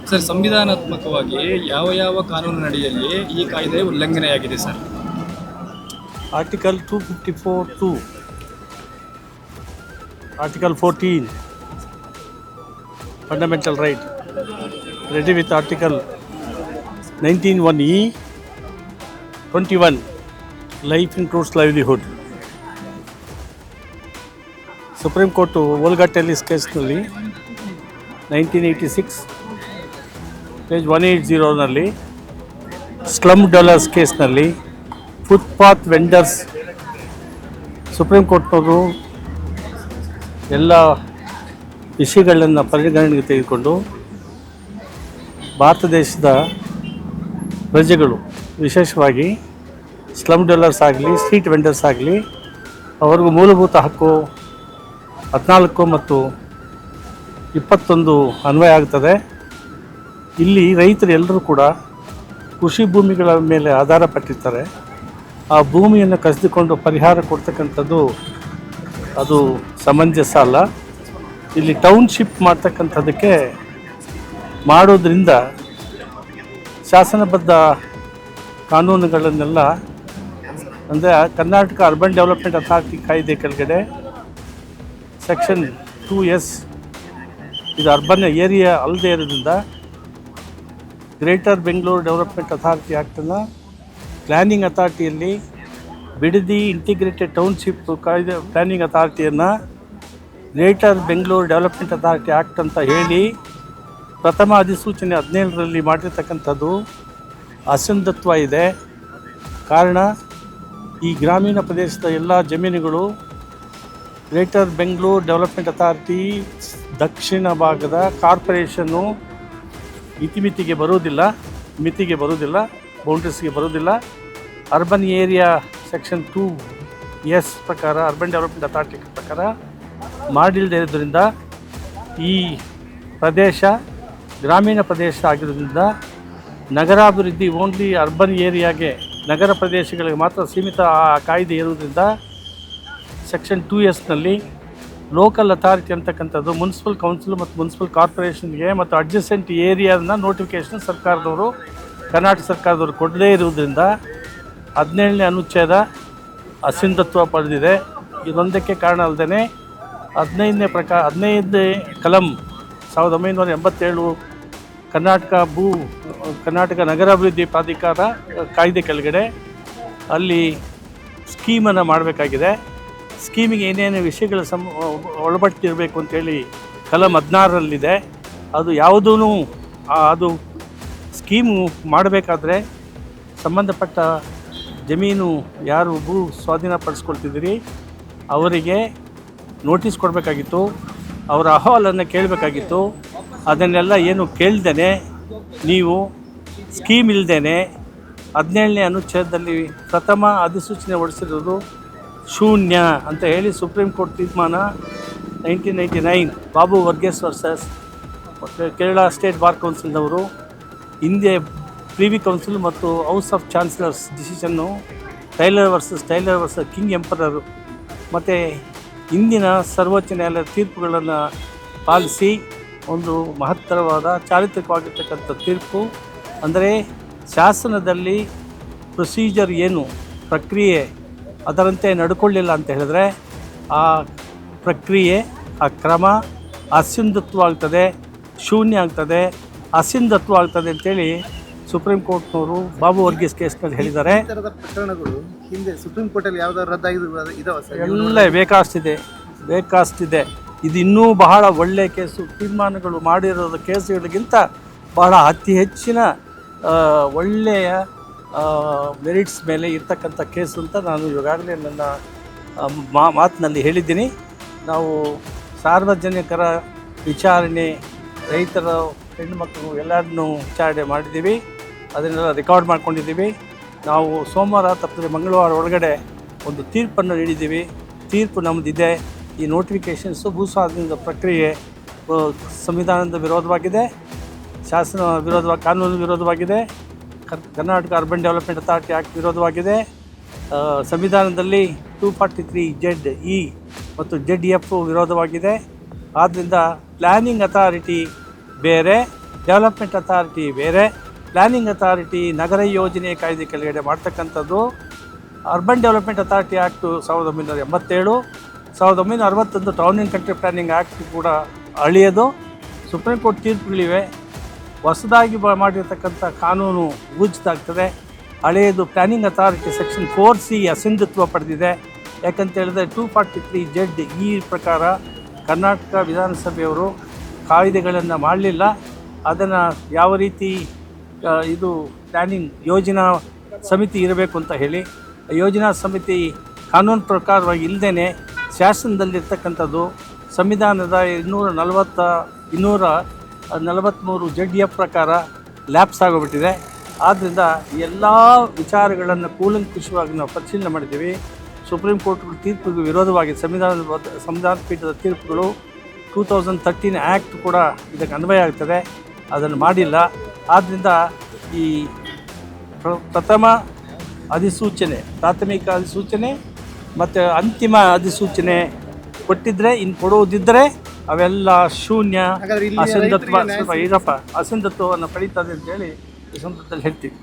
Sir, ಸಂವಿಧಾನಾತ್ಮಕವಾಗಿ ಯಾವ ಯಾವ ಕಾನೂನಿನಡಿಯಲ್ಲಿ ಈ ಕಾಯ್ದೆ ಉಲ್ಲಂಘನೆಯಾಗಿದೆ sir? Article 254(2), article 14 fundamental right, ready with article 19(1)(e), 21 life includes livelihood. Supreme court Olga Tellis ಕೇಸ್ನಲ್ಲಿ 1986 ಪೇಜ್ 180ನಲ್ಲಿ, ಸ್ಲಮ್ ಡಾಲರ್ಸ್ ಕೇಸ್ನಲ್ಲಿ, ಫುಟ್ಪಾತ್ ವೆಂಡರ್ಸ್, ಸುಪ್ರೀಂ ಕೋರ್ಟ್ನವರು ಎಲ್ಲ ವಿಷಯಗಳನ್ನು ಪರಿಗಣನೆಗೆ ತೆಗೆದುಕೊಂಡು ಭಾರತ ದೇಶದ ಪ್ರಜೆಗಳು, ವಿಶೇಷವಾಗಿ ಸ್ಲಮ್ ಡಾಲರ್ಸ್ ಆಗಲಿ ಸ್ಟ್ರೀಟ್ ವೆಂಡರ್ಸ್ ಆಗಲಿ, ಅವ್ರಿಗೂ ಮೂಲಭೂತ ಹಕ್ಕು 14 ಮತ್ತು 21 ಅನ್ವಯ ಆಗ್ತದೆ. ಇಲ್ಲಿ ರೈತರು ಎಲ್ಲರೂ ಕೂಡ ಕೃಷಿ ಭೂಮಿಗಳ ಮೇಲೆ ಆಧಾರ ಪಟ್ಟಿರ್ತಾರೆ. ಆ ಭೂಮಿಯನ್ನು ಕಸಿದುಕೊಂಡು ಪರಿಹಾರ ಕೊಡ್ತಕ್ಕಂಥದ್ದು ಅದು ಸಮಂಜಸ ಅಲ್ಲ. ಇಲ್ಲಿ ಟೌನ್ಶಿಪ್ ಮಾಡ್ತಕ್ಕಂಥದ್ದಕ್ಕೆ ಮಾಡೋದ್ರಿಂದ ಶಾಸನಬದ್ಧ ಕಾನೂನುಗಳನ್ನೆಲ್ಲ, ಅಂದರೆ ಕರ್ನಾಟಕ ಅರ್ಬನ್ ಡೆವಲಪ್ಮೆಂಟ್ ಅಥಾರಿಟಿ ಕಾಯ್ದೆ ಕೆಳಗಡೆ ಸೆಕ್ಷನ್ 2(s), ಇದು ಅರ್ಬನ್ ಏರಿಯಾ ಅಲ್ಲದೆ ಇರೋದ್ರಿಂದ ಗ್ರೇಟರ್ ಬೆಂಗಳೂರು ಡೆವಲಪ್ಮೆಂಟ್ ಅಥಾರಿಟಿ ಆ್ಯಕ್ಟನ್ನು ಪ್ಲ್ಯಾನಿಂಗ್ ಅಥಾರಿಟಿಯಲ್ಲಿ ಬಿಡದಿ ಇಂಟಿಗ್ರೇಟೆಡ್ ಟೌನ್ಶಿಪ್ ಕಾಯ್ದೆ ಪ್ಲ್ಯಾನಿಂಗ್ ಅಥಾರಿಟಿಯನ್ನು greater Bengaluru development authority act ಅಂತ ಹೇಳಿ ಪ್ರಥಮ ಅಧಿಸೂಚನೆ 17ರಲ್ಲಿ ಮಾಡಿರ್ತಕ್ಕಂಥದ್ದು ಅಸಂಧತ್ವ ಇದೆ. ಕಾರಣ, ಈ ಗ್ರಾಮೀಣ ಪ್ರದೇಶದ ಎಲ್ಲ ಜಮೀನುಗಳು ಗ್ರೇಟರ್ ಬೆಂಗಳೂರು ಡೆವಲಪ್ಮೆಂಟ್ ಅಥಾರಿಟಿ ದಕ್ಷಿಣ ಭಾಗದ ಕಾರ್ಪೊರೇಷನ್ನು ಮಿತಿಗೆ ಬರುವುದಿಲ್ಲ, ಬೌಂಡ್ರೀಸ್ಗೆ ಬರುವುದಿಲ್ಲ. ಅರ್ಬನ್ ಏರಿಯಾ ಸೆಕ್ಷನ್ 2(s) ಪ್ರಕಾರ, ಅರ್ಬನ್ ಡೆವಲಪ್ಮೆಂಟ್ ಅಥಾರಿಟಿ ಪ್ರಕಾರ ಮಾಡಿಲ್ಲದೆ ಇರೋದ್ರಿಂದ ಈ ಪ್ರದೇಶ ಗ್ರಾಮೀಣ ಪ್ರದೇಶ ಆಗಿರೋದ್ರಿಂದ ನಗರಾಭಿವೃದ್ಧಿ ಓನ್ಲಿ ಅರ್ಬನ್ ಏರಿಯಾಗೆ, ನಗರ ಪ್ರದೇಶಗಳಿಗೆ ಮಾತ್ರ ಸೀಮಿತ ಆ ಕಾಯ್ದೆ ಇರುವುದರಿಂದ ಸೆಕ್ಷನ್ 2(s)ನಲ್ಲಿ ಲೋಕಲ್ ಅಥಾರಿಟಿ ಅಂತಕ್ಕಂಥದ್ದು ಮುನ್ಸಿಪಲ್ ಕೌನ್ಸಿಲ್ ಮತ್ತು ಮುನ್ಸಿಪಲ್ ಕಾರ್ಪೊರೇಷನ್ಗೆ ಮತ್ತು ಅಡ್ಜಸೆಂಟ್ ಏರಿಯಾನ ನೋಟಿಫಿಕೇಷನ್ ಸರ್ಕಾರದವರು, ಕರ್ನಾಟಕ ಸರ್ಕಾರದವರು ಕೊಡದೇ ಇರುವುದರಿಂದ 17ನೇ ಅನುಚ್ಛೇದ ಅಸಿಂಧತ್ವ ಪಡೆದಿದೆ. ಇದೊಂದಕ್ಕೆ ಕಾರಣ ಅಲ್ಲದೆ 15ನೇ ಕಲಂ 1987 ಕರ್ನಾಟಕ ನಗರಾಭಿವೃದ್ಧಿ ಪ್ರಾಧಿಕಾರ ಕಾಯ್ದೆ ಕೆಳಗಡೆ ಅಲ್ಲಿ ಸ್ಕೀಮನ್ನು ಮಾಡಬೇಕಾಗಿದೆ. ಸ್ಕೀಮಿಗೆ ಏನೇನು ವಿಷಯಗಳ ಒಳಪಟ್ಟಿರಬೇಕು ಅಂತೇಳಿ ಕಲಂ 16ರಲ್ಲಿದೆ. ಅದು ಯಾವುದೂ ಅದು ಸ್ಕೀಮು ಮಾಡಬೇಕಾದ್ರೆ ಸಂಬಂಧಪಟ್ಟ ಜಮೀನು ಯಾರು ಭೂ ಸ್ವಾಧೀನಪಡಿಸ್ಕೊಳ್ತಿದ್ದೀರಿ ಅವರಿಗೆ ನೋಟಿಸ್ ಕೊಡಬೇಕಾಗಿತ್ತು, ಅವರ ಅಹವಾಲನ್ನು ಕೇಳಬೇಕಾಗಿತ್ತು. ಅದನ್ನೆಲ್ಲ ಏನು ಕೇಳ್ದೇನೆ ನೀವು ಸ್ಕೀಮ್ ಇಲ್ಲದೇನೆ 17ನೇ ಅನುಚ್ಛೇದದಲ್ಲಿ ಪ್ರಥಮ ಅಧಿಸೂಚನೆ ಹೊರಡಿಸಿರೋದು ಶೂನ್ಯ ಅಂತ ಹೇಳಿ ಸುಪ್ರೀಂ ಕೋರ್ಟ್ ತೀರ್ಮಾನ 1999 Babu Varghese versus Kerala state bar ಕೌನ್ಸಿಲ್ನವರು, ಹಿಂದೆ ಪ್ರಿವಿ ಕೌನ್ಸಿಲ್ ಮತ್ತು ಹೌಸ್ ಆಫ್ ಚಾನ್ಸಲರ್ಸ್ ಡಿಸಿಷನ್ನು, ಟೈಲರ್ ವರ್ಸಸ್ ಕಿಂಗ್ ಎಂಪರರು ಮತ್ತು ಇಂದಿನ ಸರ್ವೋಚ್ಚ ನ್ಯಾಯಾಲಯದ ತೀರ್ಪುಗಳನ್ನು ಪಾಲಿಸಿ ಒಂದು ಮಹತ್ತರವಾದ ಚಾರಿತ್ರಿಕವಾಗಿರ್ತಕ್ಕಂಥ ತೀರ್ಪು. ಅಂದರೆ ಶಾಸನದಲ್ಲಿ ಪ್ರೊಸೀಜರ್ ಏನು, ಪ್ರಕ್ರಿಯೆ ಅದರಂತೆ ನಡ್ಕೊಳ್ಳಿಲ್ಲ ಅಂತ ಹೇಳಿದ್ರೆ ಆ ಪ್ರಕ್ರಿಯೆ, ಆ ಕ್ರಮ ಅಸಿಂಧತ್ವ ಆಗ್ತದೆ, ಶೂನ್ಯ ಆಗ್ತದೆ, ಅಸಿಂಧತ್ವ ಆಗ್ತದೆ ಅಂತೇಳಿ ಸುಪ್ರೀಂ ಕೋರ್ಟ್ನವರು ಬಾಬು ವರ್ಗೀಸ್ ಕೇಸ್ನಲ್ಲಿ ಹೇಳಿದ್ದಾರೆ. ಪ್ರಕರಣಗಳು ಹಿಂದೆ ಸುಪ್ರೀಂ ಕೋರ್ಟಲ್ಲಿ ಯಾವ್ದಾದ್ರು ರದ್ದಾಗಿದ್ದಾವೆ? ಎಲ್ಲ ಬೇಕಾಷ್ಟಿದೆ. ಇದು ಇನ್ನೂ ಬಹಳ ಒಳ್ಳೆಯ ಕೇಸು. ತೀರ್ಮಾನಗಳು ಮಾಡಿರೋದು ಕೇಸುಗಳಿಗಿಂತ ಬಹಳ ಅತಿ ಹೆಚ್ಚಿನ ಒಳ್ಳೆಯ ಮೆರಿಟ್ಸ್ ಮೇಲೆ ಇರ್ತಕ್ಕಂಥ ಕೇಸು ಅಂತ ನಾನು ಈಗಾಗಲೇ ನನ್ನ ಮಾತಿನಲ್ಲಿ ಹೇಳಿದ್ದೀನಿ. ನಾವು ಸಾರ್ವಜನಿಕರ ವಿಚಾರಣೆ, ರೈತರ ಹೆಣ್ಣುಮಕ್ಕಳು ಎಲ್ಲರನ್ನೂ ವಿಚಾರಣೆ ಮಾಡಿದ್ದೀವಿ, ಅದನ್ನೆಲ್ಲ ರೆಕಾರ್ಡ್ ಮಾಡ್ಕೊಂಡಿದ್ದೀವಿ. ನಾವು ಸೋಮವಾರ ತಪ್ಪಿದ್ರೆ ಮಂಗಳವಾರ ಒಳಗಡೆ ಒಂದು ತೀರ್ಪನ್ನು ನೀಡಿದ್ದೀವಿ. ತೀರ್ಪು ನಮ್ಮದಿದೆ. ಈ ನೋಟಿಫಿಕೇಷನ್ಸು ಭೂಸ್ವಾಧೀನದ ಪ್ರಕ್ರಿಯೆ ಸಂವಿಧಾನದ ವಿರೋಧವಾಗಿದೆ, ಶಾಸನ ಕಾನೂನು ವಿರೋಧವಾಗಿದೆ, Karnataka urban development authority act ವಿರೋಧವಾಗಿದೆ. ಸಂವಿಧಾನದಲ್ಲಿ 243(z)(e) ಮತ್ತು (z)(f) ವಿರೋಧವಾಗಿದೆ. ಆದ್ದರಿಂದ ಪ್ಲ್ಯಾನಿಂಗ್ ಅಥಾರಿಟಿ ಬೇರೆ, ಡೆವಲಪ್ಮೆಂಟ್ ಅಥಾರಿಟಿ ಬೇರೆ, ಪ್ಲ್ಯಾನಿಂಗ್ ಅಥಾರಿಟಿ ನಗರ ಯೋಜನೆ ಕಾಯ್ದೆ ಕೆಳಗಡೆ ಮಾಡ್ತಕ್ಕಂಥದ್ದು. Urban development authority act 1987, 1961 town and country planning act ಕೂಡ ಹಳೆಯದು. ಸುಪ್ರೀಂ ಕೋರ್ಟ್ ತೀರ್ಪುಗಳಿವೆ. ಹೊಸದಾಗಿ ಮಾಡಿರ್ತಕ್ಕಂಥ ಕಾನೂನು ಊರ್ಜಿತಾಗ್ತದೆ. ಹಳೆಯದು ಪ್ಲ್ಯಾನಿಂಗ್ ಅಥಾರಿಟಿ ಸೆಕ್ಷನ್ 4C ಅಸಿಂಧುತ್ವ ಪಡೆದಿದೆ. ಯಾಕಂತ ಹೇಳಿದ್ರೆ 243Z ಈ ಪ್ರಕಾರ ಕರ್ನಾಟಕ ವಿಧಾನಸಭೆಯವರು ಕಾಯ್ದೆಗಳನ್ನು ಮಾಡಲಿಲ್ಲ. ಅದನ್ನು ಯಾವ ರೀತಿ ಇದು ಪ್ಲ್ಯಾನಿಂಗ್ ಯೋಜನಾ ಸಮಿತಿ ಇರಬೇಕು ಅಂತ ಹೇಳಿ, ಯೋಜನಾ ಸಮಿತಿ ಕಾನೂನು ಪ್ರಕಾರವಾಗಿ ಇಲ್ಲದೇ ಶಾಸನದಲ್ಲಿರ್ತಕ್ಕಂಥದ್ದು ಸಂವಿಧಾನದ 243ZF ಪ್ರಕಾರ ಲ್ಯಾಪ್ಸ್ ಆಗೋಗ್ಬಿಟ್ಟಿದೆ. ಆದ್ದರಿಂದ ಎಲ್ಲ ವಿಚಾರಗಳನ್ನು ಕೂಲಂಕುಷವಾಗಿ ನಾವು ಪರಿಶೀಲನೆ ಮಾಡಿದ್ದೀವಿ. ಸುಪ್ರೀಂ ಕೋರ್ಟ್ ತೀರ್ಪಿಗೆ ವಿರೋಧವಾಗಿ ಸಂವಿಧಾನ ಪೀಠದ ತೀರ್ಪುಗಳು 2013 ಆ್ಯಕ್ಟ್ ಕೂಡ ಇದಕ್ಕೆ ಅನ್ವಯ ಆಗ್ತದೆ, ಅದನ್ನು ಮಾಡಿಲ್ಲ. ಆದ್ದರಿಂದ ಈ ಪ್ರಥಮ ಅಧಿಸೂಚನೆ, ಪ್ರಾಥಮಿಕ ಅಧಿಸೂಚನೆ ಮತ್ತು ಅಂತಿಮ ಅಧಿಸೂಚನೆ ಕೊಟ್ಟಿದ್ದರೆ, ಇನ್ನು ಕೊಡುವುದಿದ್ದರೆ ಅವೆಲ್ಲ ಶೂನ್ಯ, ಹಾಗಾದ್ರೆ ಇಲ್ಲಿ ಅಸಂಧತ್ವ ರೈತರಿಗೆ ನ್ಯಾಯ ಸ್ವಲ್ಪ ಇರಪ್ಪ ಅಸಂಧತ್ವವನ್ನು ಪಡೀತದೆ ಅಂತೇಳಿ ಈ ಸಂದರ್ಭದಲ್ಲಿ ಹೇಳ್ತೀವಿ.